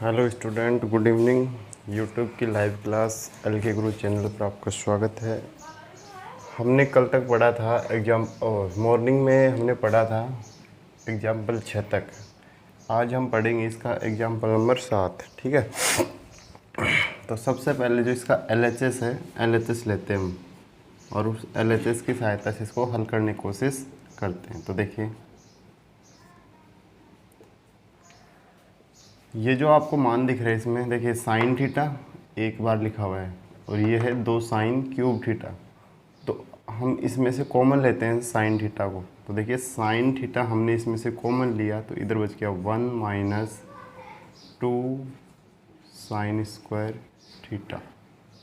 Hello student, good evening. YouTube की live class LK गुरु channel पर आपका स्वागत है। हमने कल तक पढ़ा था मॉर्निंग में हमने पढ़ा था एग्जाम्पल 6 तक। आज हम पढ़ेंगे इसका एग्जाम्पल नंबर 7। ठीक है, तो सबसे पहले जो इसका LHS है, LHS लेते हैं हम और उस LHS की सहायता से इसको हल करने की कोशिश करते हैं। तो देखिए, ये जो आपको मान दिख रहा है इसमें, देखिए साइन थीटा एक बार लिखा हुआ है और ये है 2 साइन क्यूब थीटा। तो हम इसमें से कॉमन लेते हैं साइन थीटा को। तो देखिए साइन थीटा हमने इसमें से कॉमन लिया तो इधर बच गया 1 minus 2 sine square theta.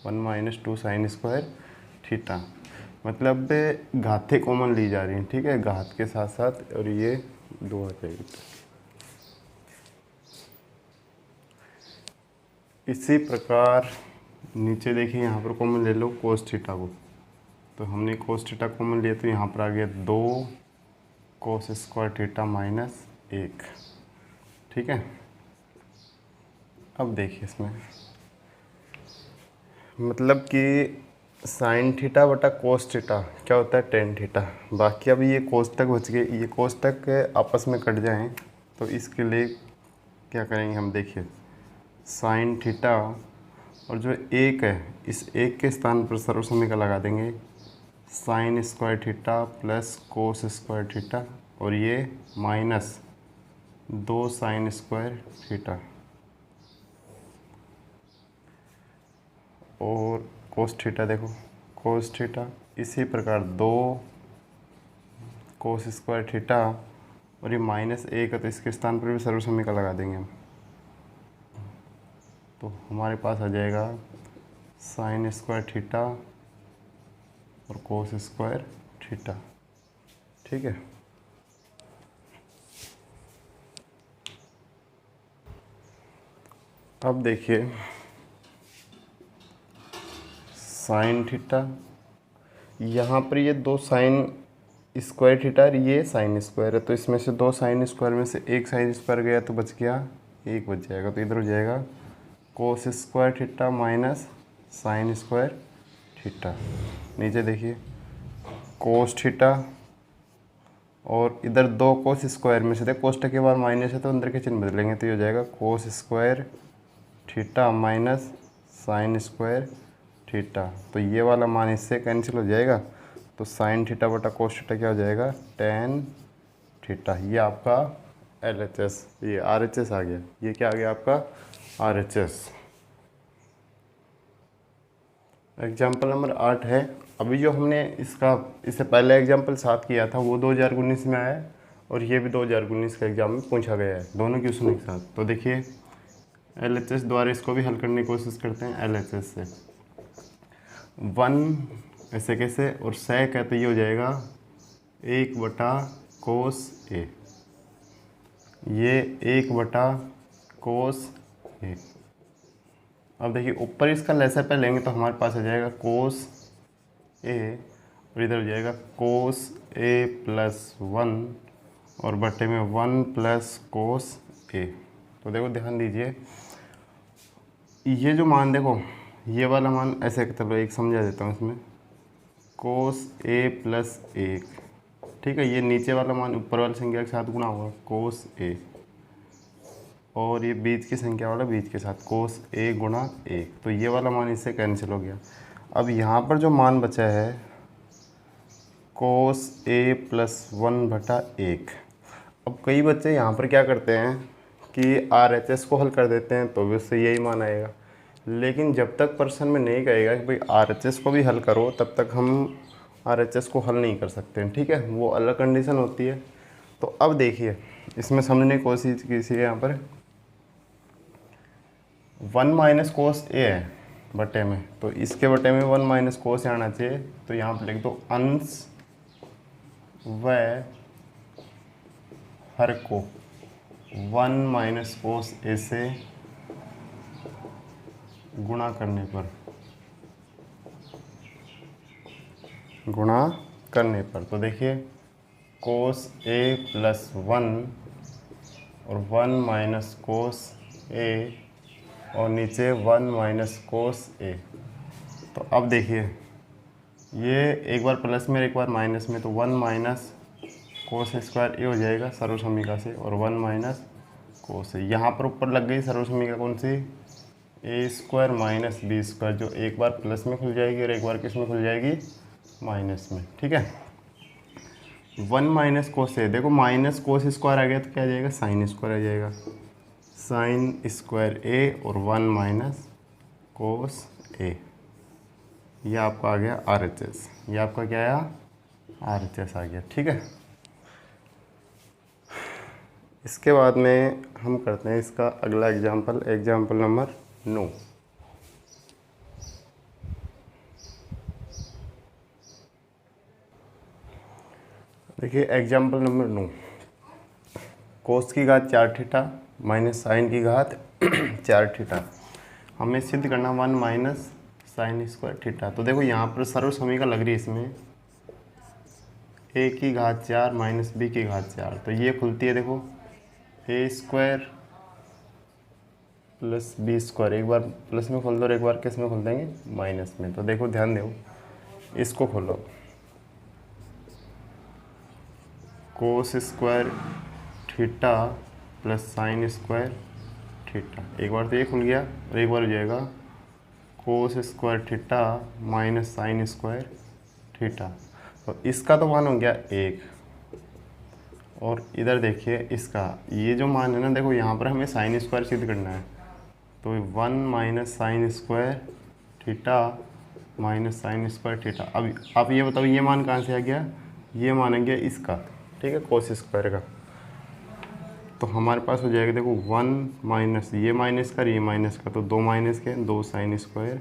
1 minus 2 sine square theta, मतलब घातें कॉमन ली जा रही हैं। ठीक है, घात के साथ साथ, और ये 2 आ जाएगी। इसी प्रकार नीचे देखिए, यहाँ पर कॉमन ले लो कोस थीटा को। तो हमने कोस थीटा कॉमन लिया तो यहाँ पर आ गया 2 कोस स्क्वायर थीटा माइनस 1। ठीक है, अब देखिए इसमें मतलब कि साइन थीटा बटा कोस थीटा क्या होता है, टेन थीटा। बाकी अभी ये कोस तक बच गए, ये कोस तक आपस में कट जाएं तो इसके लिए क्या करेंगे हम, देखिए साइन थीटा और जो एक है इस एक के स्थान पर सर्वसमीकरण लगा देंगे, sine square theta plus cos square theta और ये माइनस 2 साइन स्क्वायर थीटा और कोस थीटा। देखो कोस थीटा, इसी प्रकार 2 कोस स्क्वायर थीटा और ये माइनस 1 है तो इसके स्थान पर भी सर्वसमीकरण लगा देंगे हम। तो हमारे पास आ जाएगा साइन स्क्वायर थीटा और कोस स्क्वायर थीटा। ठीक है, अब देखिए साइन थीटा, यहाँ पर ये 2 साइन स्क्वायर थीटा और ये साइन स्क्वायर है, तो इसमें से 2 साइन स्क्वायर में से एक साइन स्क्वायर गया तो बच गया, एक बच जाएगा। तो इधर हो जाएगा cos square theta minus sine square theta. नीचे देखिए कोस थीटा और इधर 2 कोस स्क्वायर में से थे, कोष्टक के बाद माइनस है तो अंदर के चिन्ह बदलेंगे तो ये हो जाएगा cos square theta minus sine square theta. तो ये वाला मान इससे कैंसिल हो जाएगा, तो साइन थीटा बटा कोस थीटा क्या हो जाएगा, टेन थीटा। ये आपका LHS, ये RHS आ गया। ये क्या आ गया आपका RHS। एग्जाम्पल नंबर 8 है। अभी जो हमने इससे पहले एग्जाम्पल 7 किया था वो 2019 में आया है और ये भी 2019 का एग्जाम में पूछा गया है, दोनों क्वेश्चन एक साथ। तो देखिए LHS द्वारा इसको भी हल करने की कोशिश करते हैं। LHS से 1 ऐसे कैसे और सेक है तो ये हो जाएगा 1 बटा कोस ए, ये 1 बटा कोस ए। अब देखिए ऊपर इसका लेसर पे लेंगे तो हमारे पास आ जाएगा कोस ए और इधर हो जाएगा कोस ए प्लस 1 और बटे में 1 प्लस कोस ए। तो देखो ध्यान दीजिए, ये जो मान देखो, ये वाला मान ऐसे, चलो एक समझा देता हूँ इसमें, कोस ए प्लस 1। ठीक है, ये नीचे वाला मान ऊपर वाली संख्या के साथ गुणा होगा कोस ए, और ये बीच की संख्या वाला बीच के साथ कोस ए गुणा 1। तो ये वाला मान इससे कैंसिल हो गया। अब यहाँ पर जो मान बचा है कोस ए प्लस 1 बटा 1। अब कई बच्चे यहाँ पर क्या करते हैं कि RHS को हल कर देते हैं तो भी उससे यही मान आएगा, लेकिन जब तक पर्सन में नहीं कहेगा कि भाई RHS को भी हल करो तब तक हम RHS को हल नहीं कर सकते हैं। ठीक है, वो अलग कंडीशन होती है। तो अब देखिए इसमें समझने की कोशिश कीजिए, यहाँ पर 1 माइनस कोस ए है बटे में, तो इसके बटे में 1 माइनस कोस ए आना चाहिए। तो यहाँ पर लिख दो अंश व हर को 1 माइनस कोस ए से गुणा करने पर, तो देखिए कोस ए प्लस 1 और 1 माइनस कोस ए और नीचे 1 माइनस कोस ए। तो अब देखिए ये एक बार प्लस में एक बार माइनस में, तो 1 माइनस कोस स्क्वायर ए हो जाएगा सर्वसमीका से, और 1 माइनस कोस ए। यहाँ पर ऊपर लग गई सर्वसमीका कौन सी, ए स्क्वायर माइनस बी स्क्वायर, जो एक बार प्लस में खुल जाएगी और एक बार किस में खुल जाएगी, माइनस में। ठीक है, 1 माइनस कोस ए, देखो माइनस कोस स्क्वायर आ गया तो क्या आ जाएगा, साइन स्क्वायर आ जाएगा, साइन स्क्वायर ए, और 1 माइनस कोस ए। ये आपका आ गया RHS, ये आपका क्या आया, RHS आ गया। ठीक है, इसके बाद में हम करते हैं इसका अगला एग्जाम्पल, एग्जाम्पल नंबर 9। देखिए एग्जाम्पल नंबर 9, कोस की घात 4 थीटा माइनस साइन की घात 4 थीटा, हमें सिद्ध करना 1 माइनस साइन स्क्वायर थीटा। तो देखो यहाँ पर सर्वसमीका लग रही है इसमें, ए की घात 4 माइनस बी की घात 4, तो ये खुलती है देखो ए स्क्वायर प्लस बी स्क्वायर, एक बार प्लस में खोल दो और एक बार किस में खोल देंगे, माइनस में। तो देखो ध्यान दो, इसको खोलो, cos square theta plus sine square theta, एक बार तो ये खुल गया और एक बार हो जाएगा cos square theta minus sine square theta. तो इसका तो मान हो गया 1, और इधर देखिए इसका ये जो मान है ना, देखो यहाँ पर हमें साइन स्क्वायर सिद्ध करना है, तो 1 minus sine square theta minus sine square theta. अब आप ये बताओ ये मान कहाँ से आ गया, ये मान आ गया इसका, ठीक है, कोस स्क्वायर का। तो हमारे पास हो जाएगा देखो 1 माइनस ये माइनस का, ये माइनस का, तो 2 माइनस के 2 साइन स्क्वायर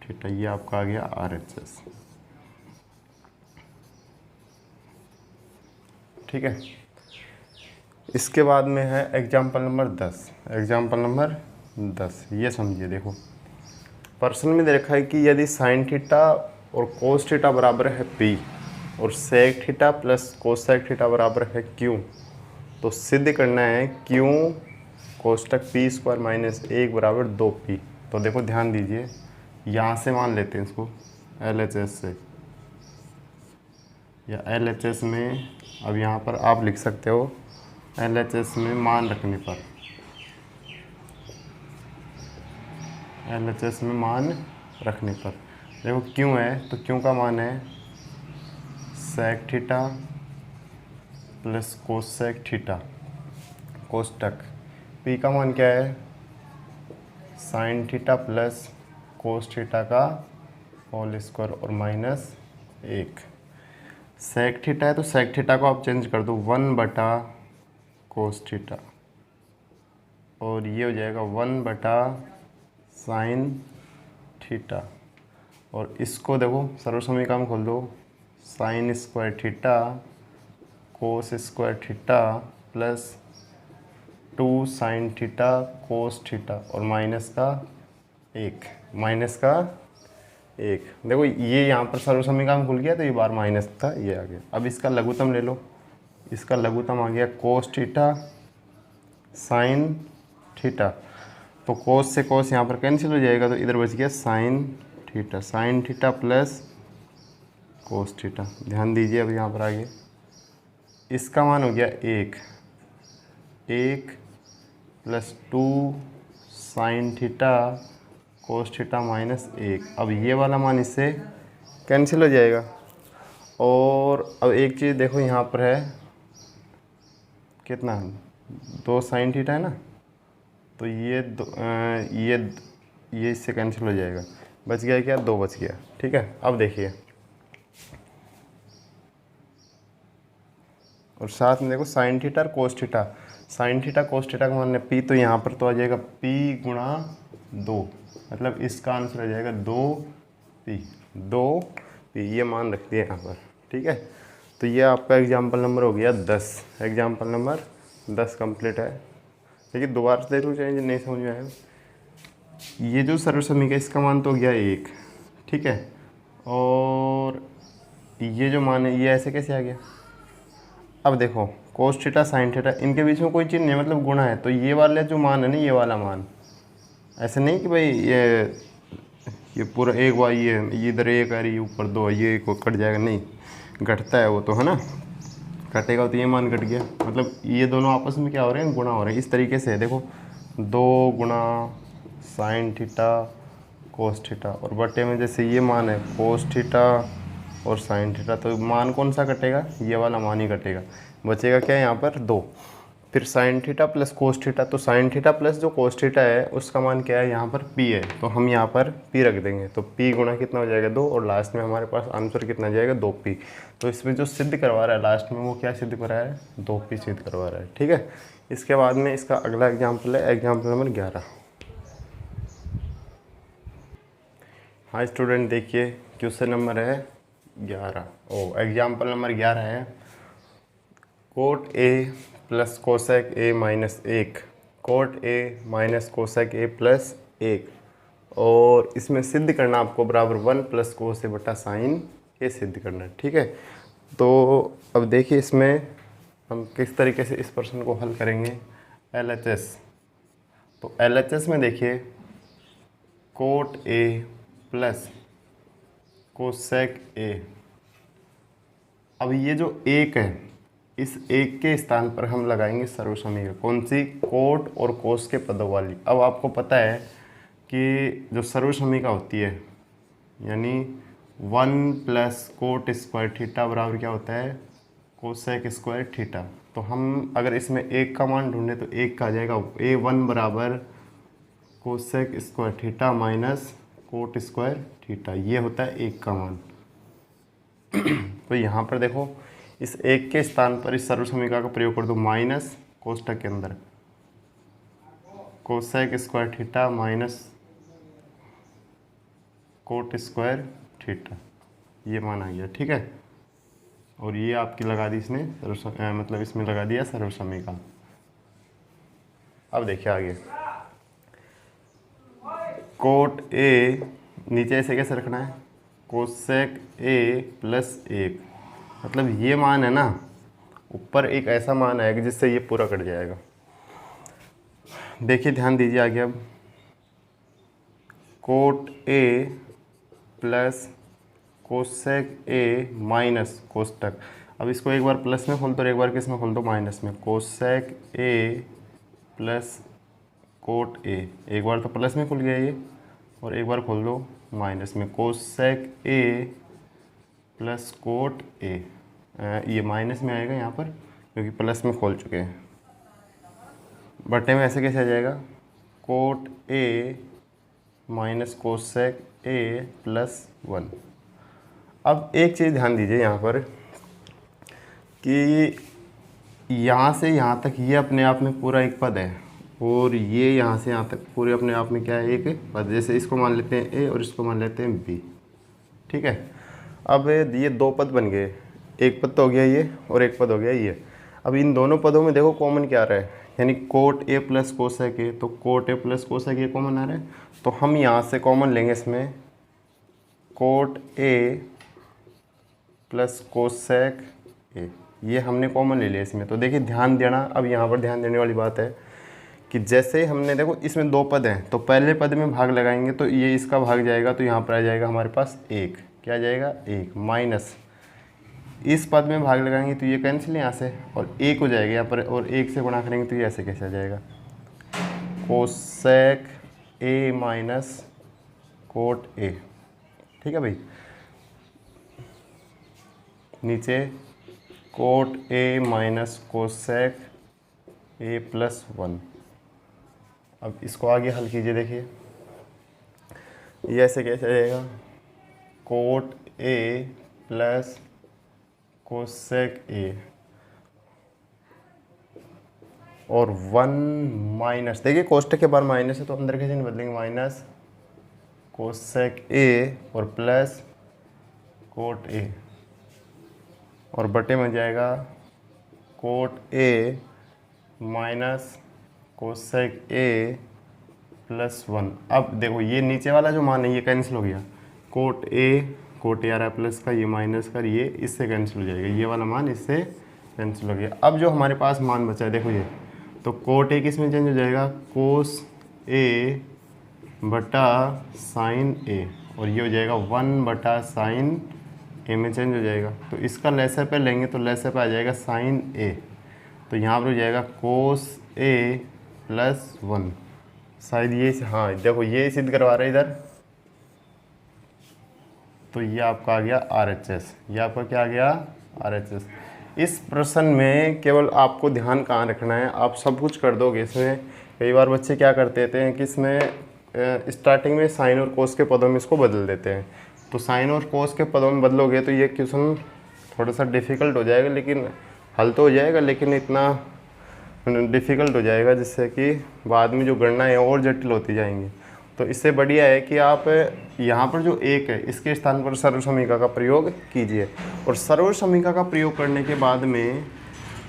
थीटा, ये आपका आ गया RHS। ठीक है, इसके बाद में है एग्जाम्पल नंबर 10। एग्जाम्पल नंबर 10 ये समझिए, देखो प्रश्न में दे रखा है कि यदि साइन थीटा और कोस थीटा बराबर है P और sec theta plus cosec theta बराबर है Q, तो सिद्ध करना है Q कोष्टक P स्क्वायर माइनस 1 बराबर 2P। तो देखो ध्यान दीजिए, यहाँ से मान लेते हैं इसको LHS से, या LHS में, अब यहाँ पर आप लिख सकते हो LHS में मान रखने पर, LHS में मान रखने पर देखो क्यों है, तो क्यों का मान है sec theta plus cosec theta, कोष्टक P का मान क्या है, sine theta plus cos theta का होल स्क्वायर और माइनस 1। सेक थीटा है तो सेक थीटा को आप चेंज कर दो 1 बटा कोस थीटा, और ये हो जाएगा 1 बटा साइन थीटा, और इसको देखो सर्वसमीका में खोल दो, sine square theta cos square theta plus 2 sine theta cos theta और माइनस का 1, माइनस का 1। देखो ये यहाँ पर सर्वसमीका में खुल गया, तो ये बार माइनस था, ये आ गया। अब इसका लघुत्तम ले लो, इसका लघुत्तम आ गया कोस थीटा साइन थीटा, तो कोस से कोस यहाँ पर कैंसिल हो जाएगा, तो इधर बच गया sign theta plus cos theta. ध्यान दीजिए, अब यहाँ पर आगे इसका मान हो गया 1 plus 2 sine theta cos theta minus 1। अब ये वाला मान इससे कैंसिल हो जाएगा, और अब एक चीज़ देखो यहाँ पर है कितना, 2 साइन थीटा है ना, तो ये इससे कैंसिल हो जाएगा, बच गया क्या, 2 बच गया। ठीक है, अब देखिए और साथ में देखो साइन थीटा और cos theta, sine theta cos theta का मान है P, तो यहाँ पर तो आ जाएगा P गुणा 2, मतलब इसका आंसर आ जाएगा 2P, ये मान रख दिया यहाँ पर। ठीक है, तो ये आपका एग्जाम्पल नंबर हो गया 10, एग्जाम्पल नंबर 10 कंप्लीट है। देखिए दोबारा से देख लो चाहिए नहीं समझ में आया, ये जो सर्वसमीका इसका मान तो हो गया 1, ठीक है, और ये जो मान है ये ऐसे कैसे आ गया। अब देखो कोस थीटा साइन थीटा इनके बीच में कोई चिन्ह नहीं, मतलब गुणा है, तो ये वाला जो मान है ना, ये वाला मान ऐसे नहीं कि भाई ये पूरा एक बार ये इधर एक आ रही है, ऊपर दो, ये को कट जाएगा, नहीं, घटता है वो तो, है ना। कटेगा तो ये मान कट गया, मतलब ये दोनों आपस में क्या हो रहे हैं, गुणा हो रहे हैं। इस तरीके से देखो, 2 गुणा साइन थीटा कोस थीटा, और बटे में जैसे ये मान है कोस थीटा और साइन थीटा, तो मान कौन सा कटेगा, ये वाला मान ही कटेगा। बचेगा क्या यहाँ पर 2, फिर sign theta plus cos theta, तो साइन थीटा प्लस जो कोस थीटा है उसका मान क्या है, यहाँ पर p है, तो हम यहाँ पर p रख देंगे, तो p गुणा कितना हो जाएगा 2, और लास्ट में हमारे पास आंसर कितना जाएगा 2p। तो इसमें जो सिद्ध करवा रहा है लास्ट में, वो क्या सिद्ध करा है, 2p सिद्ध करवा रहा है, ठीक है। इसके बाद में इसका अगला एग्जाम्पल है एग्जाम्पल नंबर 11। हाँ स्टूडेंट, देखिए क्वेश्चन नंबर है 11, एग्जाम्पल नंबर 11 है, coat A plus cosec A minus 1, cot A minus cosec A plus 1, और इसमें सिद्ध करना आपको बराबर 1 प्लस कोस ए बटा साइन ए सिद्ध करना है, ठीक है। तो अब देखिए इसमें हम किस तरीके से इस प्रश्न को हल करेंगे। LHS, तो LHS में देखिए कोट ए प्लस कोसेक ए, अब ये जो एक है, इस एक के स्थान पर हम लगाएंगे सर्वसमीकरण, कौन सी, कोट और कोस के पदों वाली। अब आपको पता है कि जो सर्वसमीकरण होती है, यानी 1 प्लस कोट स्क्वायर थीटा बराबर क्या होता है, कोसेक स्क्वायर थीटा। तो हम अगर इसमें एक का मान ढूंढें तो एक का आ जाएगा A1 बराबर cosec square theta minus cot square theta, ये होता है एक का मान। तो यहाँ पर देखो, इस एक के स्थान पर इस सर्वसमीकरण का प्रयोग कर दो, माइनस कोष्ठक के अंदर cosec square theta minus cot square theta, ये मान आ गया, ठीक है। और ये आपकी लगा दी इसने मतलब इसमें लगा दिया सर्वसमीकरण। अब देखिए आगे, कोट ए नीचे ऐसे कैसे रखना है, कोसेक ए प्लस 1, मतलब ये मान है ना, ऊपर एक ऐसा मान आएगा जिससे ये पूरा कट जाएगा। देखिए ध्यान दीजिए आगे, अब coat A plus cosec A minus कोष्ठक, अब इसको एक बार प्लस में खोल दो और एक बार किस में खोल दो, माइनस में, cosec A plus cot A, एक बार तो प्लस में खुल गया ये, और एक बार खोल दो माइनस में, cosec A plus cot A, ये माइनस में आएगा यहाँ पर क्योंकि प्लस में खोल चुके हैं। बटे में ऐसे कैसे आ जाएगा, cot A minus cosec A plus 1। अब एक चीज़ ध्यान दीजिए यहाँ पर कि यहाँ से यहाँ तक ये अपने आप में पूरा एक पद है, और ये यहाँ से यहाँ तक पूरे अपने आप में क्या है, एक पद। जैसे इसको मान लेते हैं ए और इसको मान लेते हैं बी, ठीक है। अब ये 2 पद बन गए, एक पद तो हो गया ये और एक पद हो गया ये। अब इन दोनों पदों में देखो कॉमन क्या आ रहा है, यानी cot A plus cosec A, तो cot A plus cosec A common आ रहा है, तो हम यहाँ से कॉमन लेंगे इसमें, cot A plus cosec A, ये हमने कॉमन ले लिया इसमें। तो देखिए ध्यान देना, अब यहाँ पर ध्यान देने वाली बात है कि जैसे हमने देखो इसमें 2 पद हैं, तो पहले पद में भाग लगाएंगे तो ये इसका भाग जाएगा, तो यहाँ पर आ जाएगा हमारे पास 1, क्या जाएगा 1, माइनस इस पद में भाग लगाएंगे तो ये कैंसिल यहाँ से और 1 हो जाएगा यहाँ पर, और 1 से गुणा करेंगे तो ये ऐसे कैसे आ जाएगा, cosec A minus cot A, ठीक है भाई। नीचे cot A minus cosec A plus 1। अब इसको आगे हल कीजिए, देखिए ये ऐसे कैसे आएगा, कोट ए प्लस कोसेक ए और 1 माइनस, देखिए कोष्ठक के बाद माइनस है तो अंदर कैसे नहीं बदलेंगे, माइनस कोसेक ए और प्लस कोट ए, और बटे में जाएगा cot A minus cosec A plus 1। अब देखो ये नीचे वाला जो मान है ये कैंसिल हो गया, कोट ए आ रहा है प्लस का, ये माइनस का, ये इससे कैंसिल हो जाएगा, ये वाला मान इससे कैंसिल हो गया। अब जो हमारे पास मान बचा है देखो ये, तो कोट ए किस में चेंज हो जाएगा, कोस ए बटा साइन ए, और ये हो जाएगा 1 बटा साइन ए में चेंज हो जाएगा। तो इसका लेसर पे लेंगे तो लेसर पे आ जाएगा साइन ए, तो यहाँ पर हो जाएगा कोस ए प्लस 1। शायद ये, हाँ देखो ये सिद्ध करवा रहे इधर, तो ये आपका आ गया RHS। ये आपका क्या आ गया RHS। इस प्रश्न में केवल आपको ध्यान कहाँ रखना है, आप सब कुछ कर दोगे इसमें। कई बार बच्चे क्या करते हैं कि इसमें स्टार्टिंग में साइन और कोस के पदों में इसको बदल देते हैं। तो साइन और कोस के पदों में बदलोगे तो ये क्वेश्चन थोड़ा सा डिफ़िकल्ट हो जाएगा, लेकिन हल तो हो जाएगा, लेकिन इतना डिफ़िकल्ट हो जाएगा जिससे कि बाद में जो गणनाएँ और जटिल होती जाएंगी। तो इससे बढ़िया है कि आप यहाँ पर जो एक है इसके स्थान पर सर्वसमीका का प्रयोग कीजिए, और सर्वसमीका का प्रयोग करने के बाद में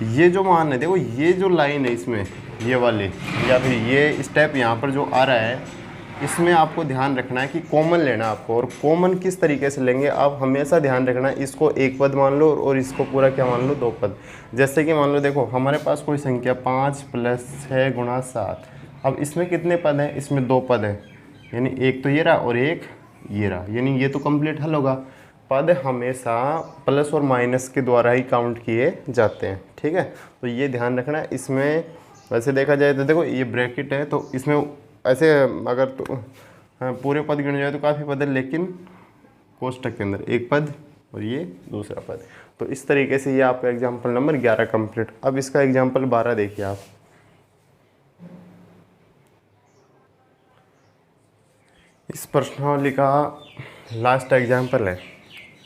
ये जो मान है, देखो ये जो लाइन है इसमें, ये वाली या फिर ये स्टेप यहाँ पर जो आ रहा है, इसमें आपको ध्यान रखना है कि कॉमन लेना आपको। और कॉमन किस तरीके से लेंगे, आप हमेशा ध्यान रखना है इसको एक पद मान लो और इसको पूरा क्या मान लो, 2 पद। जैसे कि मान लो देखो हमारे पास कोई संख्या 5 + 6 × 7, अब इसमें कितने पद हैं, इसमें 2 पद हैं, यानी एक तो ये रहा और एक ये रहा, यानी ये तो कंप्लीट हल होगा। पद हमेशा प्लस और माइनस के द्वारा ही काउंट किए जाते हैं, ठीक है। तो ये ध्यान रखना है। इसमें वैसे देखा जाए तो देखो ये ब्रैकेट है, तो इसमें ऐसे अगर तो पूरे पद गिने जाए तो काफ़ी पद है, लेकिन कोष्टक के अंदर एक पद और ये दूसरा पद। तो इस तरीके से ये आपका एग्जाम्पल नंबर 11 कंप्लीट। अब इसका एग्जाम्पल 12 देखिए आप। इस प्रश्नावली का लास्ट एग्जाम्पल है।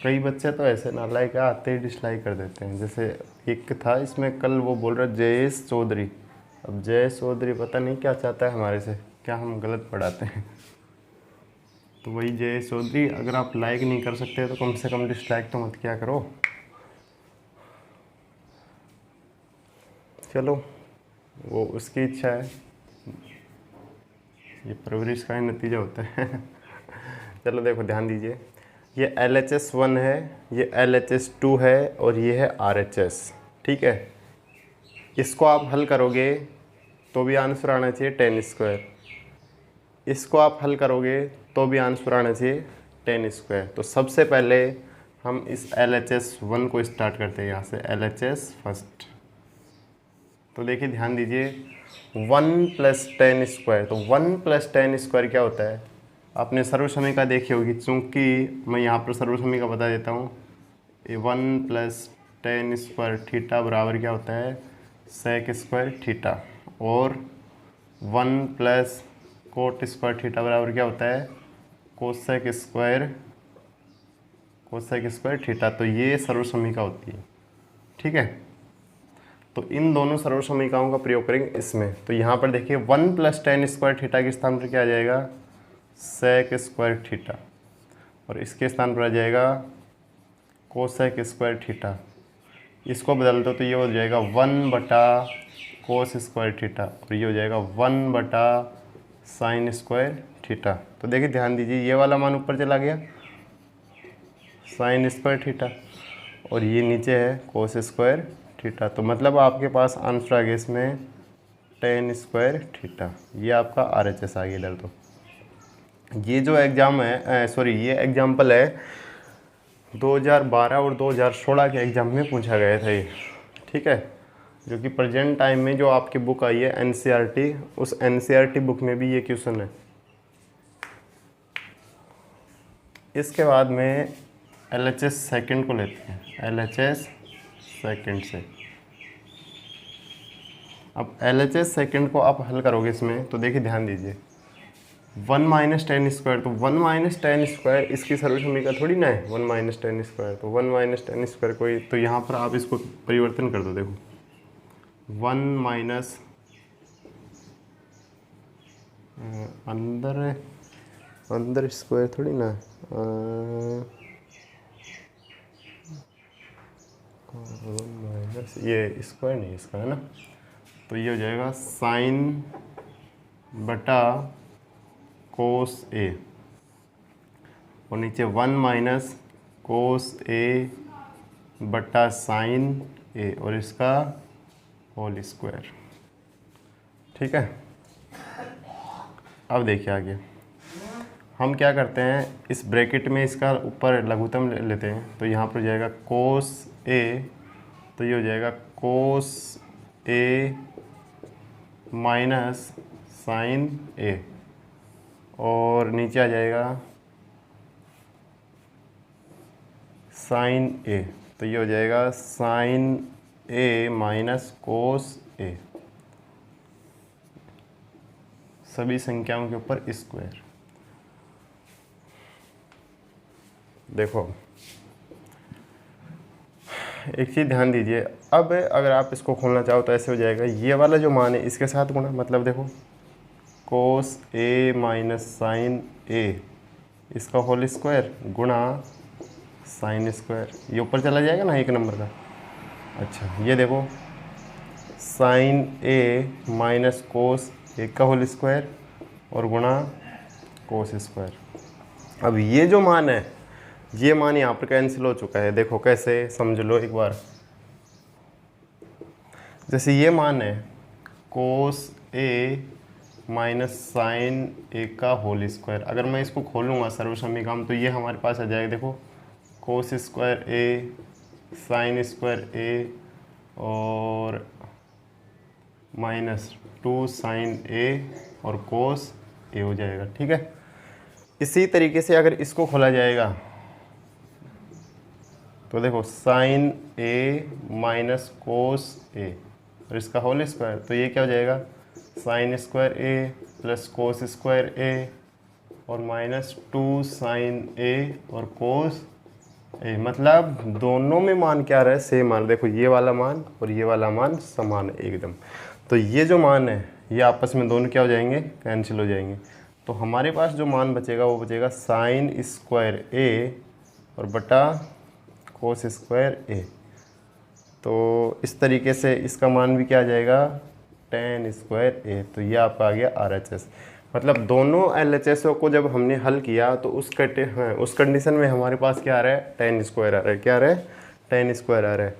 कई बच्चे तो ऐसे नालायक आते ही डिसलाइक कर देते हैं। जैसे एक था इसमें कल वो बोल रहा जयेश चौधरी। अब जयेश चौधरी पता नहीं क्या चाहता है हमारे से, क्या हम गलत पढ़ाते हैं। तो वही जयेश चौधरी, अगर आप लाइक नहीं कर सकते तो कम से कम डिसलाइक तो मत क्या करो। चलो वो उसकी इच्छा है, ये परवरिश का ही नतीजा होता है। चलो देखो ध्यान दीजिए, ये LHS1 है, ये LHS2 है और ये है RHS, ठीक है। इसको आप हल करोगे तो भी आंसर आना चाहिए 10²। इसको आप हल करोगे तो भी आंसर आना चाहिए 10²। तो सबसे पहले हम इस LHS1 को स्टार्ट करते हैं यहाँ से, LHS फर्स्ट। तो देखिए ध्यान दीजिए, 1 + 10²। तो 1 + 10² क्या होता है, आपने सर्वसमीका देखी होगी। चूँकि मैं यहाँ पर सर्वसमीका बता देता हूँ, 1 + 10² थीटा बराबर क्या होता है, sec² थीटा, और 1 + cot² थीटा बराबर क्या होता है, cosec² थीटा। तो ये सर्वसमीका होती है, ठीक है। तो इन दोनों सर्वसमीकाओं का प्रयोग करेंगे इसमें। तो यहाँ पर देखिए 1 + 10² थीटा के स्थान पर क्या आ जाएगा, sec² थीटा, और इसके स्थान पर आ जाएगा cosec² थीटा। इसको बदल दो तो ये हो जाएगा 1 बटा cos² थीटा, और ये हो जाएगा 1 बटा sin² थीटा। तो देखिए ध्यान दीजिए, ये वाला मान ऊपर चला गया sin² थीटा, और ये नीचे है cos² थीटा। तो मतलब आपके पास आंसर आ गया इसमें 10² थीटा। ये आपका RHS आ गया इधर। तो ये जो एग्ज़ाम है, सॉरी ये एग्जाम्पल है 2012 और 2016 के एग्ज़ाम में पूछा गया था ये, ठीक है। जो कि प्रेजेंट टाइम में जो आपकी बुक आई है NCERT, उस NCERT बुक में भी ये क्वेश्चन है। इसके बाद में LHS सेकंड को लेते हैं, LHS सेकंड से। अब LHS सेकंड को आप हल करोगे इसमें, तो देखिए ध्यान दीजिए, 1 - 10²। तो 1 - 10² इसकी सर्वसमीका थोड़ी ना है, 1 - 10²। तो 1 - 10² कोई, तो यहाँ पर आप इसको परिवर्तन कर दो। देखो 1 अंदर स्क्वायर थोड़ी ना, ये स्क्वायर नहीं इसका है ना। तो ये हो जाएगा साइन बटा कोस ए, और नीचे 1 - कोस ए बटा साइन ए, और इसका होल स्क्वायर, ठीक है। अब देखिए आगे, हम क्या करते हैं, इस ब्रैकेट में इसका ऊपर लघुत्तम ले लेते हैं, तो यहाँ पर हो जाएगा कोस ए, तो ये हो जाएगा कोस ए माइनस साइन ए, और नीचे आ जाएगा साइन ए, तो ये हो जाएगा साइन ए माइनस कोस ए, सभी संख्याओं के ऊपर स्क्वायर। देखो एक चीज़ ध्यान दीजिए, अब अगर आप इसको खोलना चाहो तो ऐसे हो जाएगा, ये वाला जो मान है इसके साथ गुणा, मतलब देखो कोस ए माइनस साइन ए इसका होल स्क्वायर गुणा साइन स्क्वायर, ये ऊपर चला जाएगा ना 1 नंबर का। अच्छा ये देखो साइन ए माइनस कोस ए का होल स्क्वायर और गुणा कोस स्क्वायर। अब ये जो मान है, ये मान यहाँ पर कैंसिल हो चुका है। देखो कैसे, समझ लो एक बार। जैसे ये मान है कोस ए माइनस साइन ए का होल स्क्वायर, अगर मैं इसको खोलूँगा सर्वसमीकरण तो ये हमारे पास आ जाएगा, देखो कोस स्क्वायर ए साइन स्क्वायर ए और माइनस 2 साइन ए और कोस ए हो जाएगा। ठीक है, इसी तरीके से अगर इसको खोला जाएगा तो देखो साइन ए माइनस कोस ए और इसका होल स्क्वायर, तो ये क्या हो जाएगा साइन स्क्वायर ए प्लस कोस स्क्वायर ए और माइनस 2 साइन ए और कोस ए, मतलब दोनों में मान क्या रहा है, सेम मान। देखो ये वाला मान और ये वाला मान समान है एकदम, तो ये जो मान है ये आपस में दोनों क्या हो जाएंगे, कैंसिल हो जाएंगे। तो हमारे पास जो मान बचेगा वो बचेगा साइन स्क्वायर ए और बटा कोस स्क्वायर ए। तो इस तरीके से इसका मान भी क्या आ जाएगा, tan स्क्वायर ए। तो ये आपका आ गया RHS। मतलब दोनों LHS को जब हमने हल किया तो उस कंडीशन में हमारे पास क्या आ रहा है, tan स्क्वायर आ रहा है। क्या आ रहा है, tan स्क्वायर आ रहा है।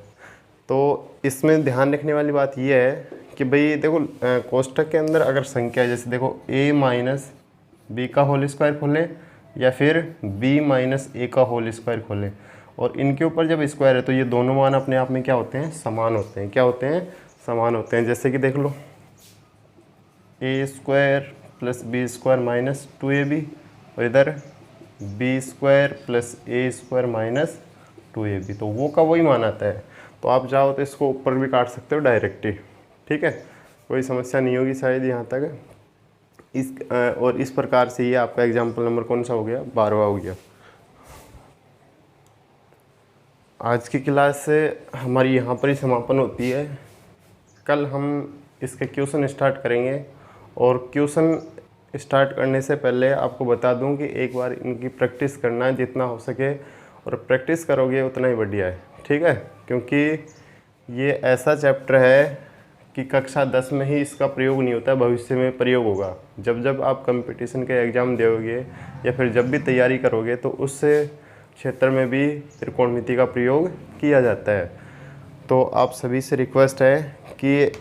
तो इसमें ध्यान रखने वाली बात यह है कि भाई देखो कोष्ठक के अंदर अगर संख्या जैसे देखो a माइनस बी का होल स्क्वायर खोलें या फिर b माइनस ए का होल स्क्वायर खोलें और इनके ऊपर जब स्क्वायर है तो ये दोनों मान अपने आप में क्या होते हैं, समान होते हैं। क्या होते हैं, समान होते हैं। जैसे कि देख लो A square plus B square minus 2ab और इधर B square plus A square minus 2ab, तो वो का वही मान आता है। तो आप चाहो तो इसको ऊपर भी काट सकते हो डायरेक्ट ही। ठीक है, कोई समस्या नहीं होगी शायद यहाँ तक। और इस प्रकार से ये आपका एग्जाम्पल नंबर कौन सा हो गया, 12वां हो गया। आज की क्लास से हमारी यहाँ पर ही समापन होती है। कल हम इसके क्वेश्चन स्टार्ट करेंगे और क्वेश्चन स्टार्ट करने से पहले आपको बता दूं कि एक बार इनकी प्रैक्टिस करना है जितना हो सके, और प्रैक्टिस करोगे उतना ही बढ़िया है। ठीक है, क्योंकि ये ऐसा चैप्टर है कि कक्षा 10 में ही इसका प्रयोग नहीं होता, भविष्य में प्रयोग होगा। जब जब आप कंपटीशन के एग्ज़ाम दोगे या फिर जब भी तैयारी करोगे तो उस क्षेत्र में भी त्रिकोणमिति का प्रयोग किया जाता है। तो आप सभी से रिक्वेस्ट है कि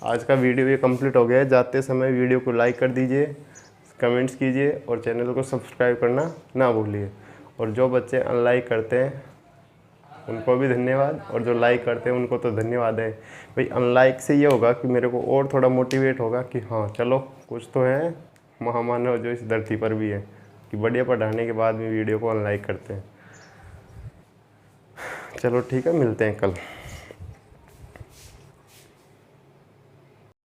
आज का वीडियो ये कंप्लीट हो गया है। जाते समय वीडियो को लाइक कर दीजिए, कमेंट्स कीजिए और चैनल को सब्सक्राइब करना ना भूलिए। और जो बच्चे अनलाइक करते हैं उनको भी धन्यवाद, और जो लाइक करते हैं उनको तो धन्यवाद है। भाई अनलाइक से ये होगा कि मेरे को और थोड़ा मोटिवेट होगा कि हाँ चलो कुछ तो है महामानव जो इस धरती पर भी है, कि बढ़िया पढ़ाने के बाद भी वीडियो को अनलाइक करते हैं। चलो ठीक है, मिलते हैं कल।